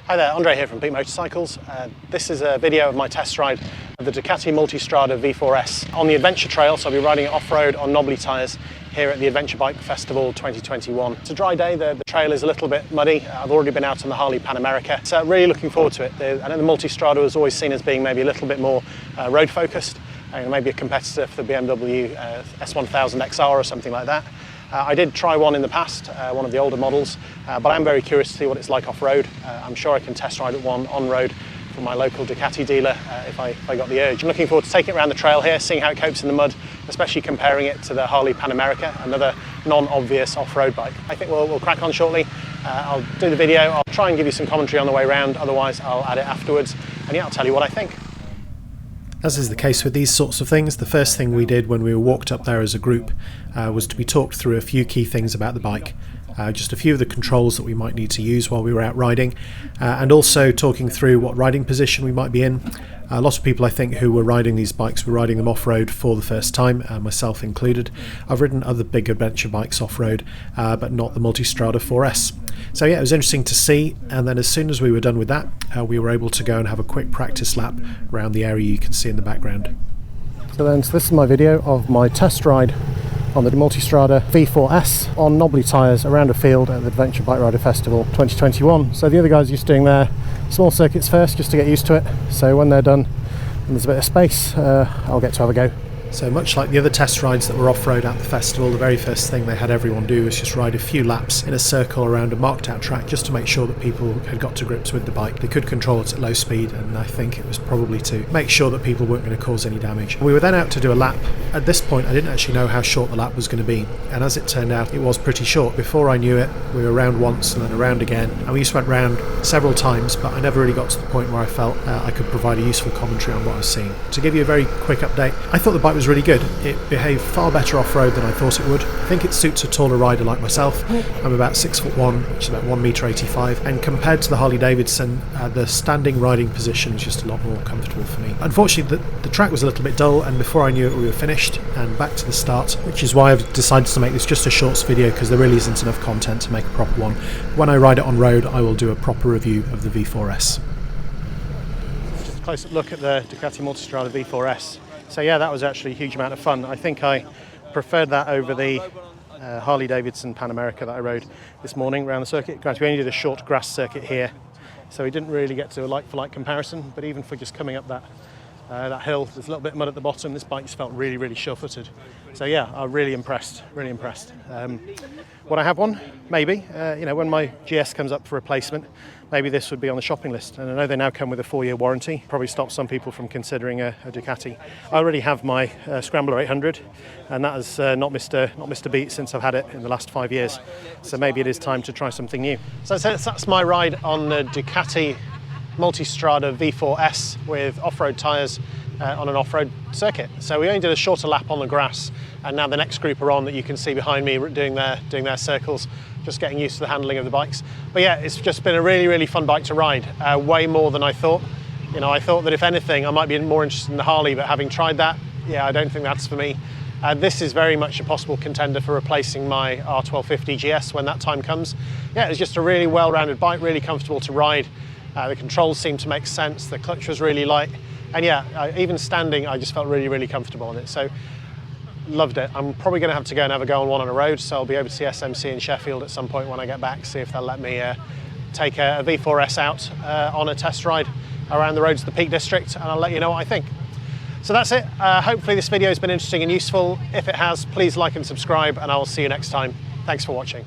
Hi there, Andre here from Peak Motorcycles. This is a video of my test ride of the Ducati Multistrada V4S on the adventure trail, so I'll be riding it off-road on knobbly tyres here at the Adventure Bike Festival 2021. It's a dry day, the trail is a little bit muddy. I've already been out on the Harley Pan America, so really looking forward to it. I know the Multistrada was always seen as being maybe a little bit more road focused, maybe a competitor for the BMW S1000 XR or something like that. I did try one in the past, one of the older models, but I'm very curious to see what it's like off-road. I'm sure I can test ride at one on-road from my local Ducati dealer if I got the urge. I'm looking forward to taking it around the trail here, seeing how it copes in the mud, especially comparing it to the Harley Pan America, another non-obvious off-road bike. I think we'll crack on shortly. I'll do the video, I'll try and give you some commentary on the way around, otherwise I'll add it afterwards, and yeah, I'll tell you what I think. As is the case with these sorts of things, the first thing we did when we walked up there as a group was to be talked through a few key things about the bike. Just a few of the controls that we might need to use while we were out riding, and also talking through what riding position we might be in. A lot of people, I think, who were riding these bikes were riding them off-road for the first time, myself included. I've ridden other big adventure bikes off-road, but not the Multistrada 4S. So yeah, it was interesting to see, and then as soon as we were done with that, we were able to go and have a quick practice lap around the area you can see in the background. So this is my video of my test ride on the Multistrada V4S on knobbly tyres around a field at the Adventure Bike Rider Festival 2021. So the other guys are just doing their small circuits first just to get used to it. So when they're done and there's a bit of space, I'll get to have a go. So much like the other test rides that were off-road at the festival, the very first thing they had everyone do was just ride a few laps in a circle around a marked out track just to make sure that people had got to grips with the bike. They could control it at low speed, and I think it was probably to make sure that people weren't going to cause any damage. We were then out to do a lap. At this point I didn't actually know how short the lap was going to be, and as it turned out it was pretty short. Before I knew it we were around once and then around again, and we just went round several times, but I never really got to the point where I felt I could provide a useful commentary on what I was seeing. To give you a very quick update, I thought the bike was really good. It behaved far better off-road than I thought it would. I think it suits a taller rider like myself. I'm about 6'1", which is about 1.85 m, and compared to the Harley Davidson, the standing riding position is just a lot more comfortable for me. Unfortunately, the track was a little bit dull, and before I knew it we were finished and back to the start, which is why I've decided to make this just a shorts video, because there really isn't enough content to make a proper one. When I ride it on road I will do a proper review of the V4S. Just a close-up look at the Ducati Multistrada V4S. So yeah, that was actually a huge amount of fun. I think I preferred that over the Harley Davidson Pan America that I rode this morning around the circuit. Granted, we only did a short grass circuit here, so we didn't really get to a like-for-like comparison, but even for just coming up that hill, there's a little bit of mud at the bottom. This bike just felt really, really sure-footed. So yeah, I'm really impressed, really impressed. Would I have one? Maybe. You know, when my GS comes up for replacement, maybe this would be on the shopping list. And I know they now come with a 4-year warranty. Probably stops some people from considering a Ducati. I already have my Scrambler 800, and that has not missed a beat since I've had it in the last 5 years. So maybe it is time to try something new. So that's my ride on the Ducati Multistrada V4S with off-road tyres on an off-road circuit. So we only did a shorter lap on the grass, and now the next group are on that you can see behind me doing their circles, just getting used to the handling of the bikes. But yeah, it's just been a really, really fun bike to ride, way more than I thought. You know, I thought that if anything I might be more interested in the Harley, but having tried that, yeah, I don't think that's for me. This is very much a possible contender for replacing my R1250 GS when that time comes. Yeah, it's just a really well-rounded bike, really comfortable to ride. The controls seemed to make sense, the clutch was really light, and yeah, even standing I just felt really, really comfortable on it. So loved it. I'm probably going to have to go and have a go on one on a road, so I'll be able to see SMC in Sheffield at some point when I get back, see if they'll let me take a V4S out on a test ride around the roads of the Peak District, and I'll let you know what I think. So that's it. Hopefully this video has been interesting and useful. If it has, please like and subscribe, and I will see you next time. Thanks for watching.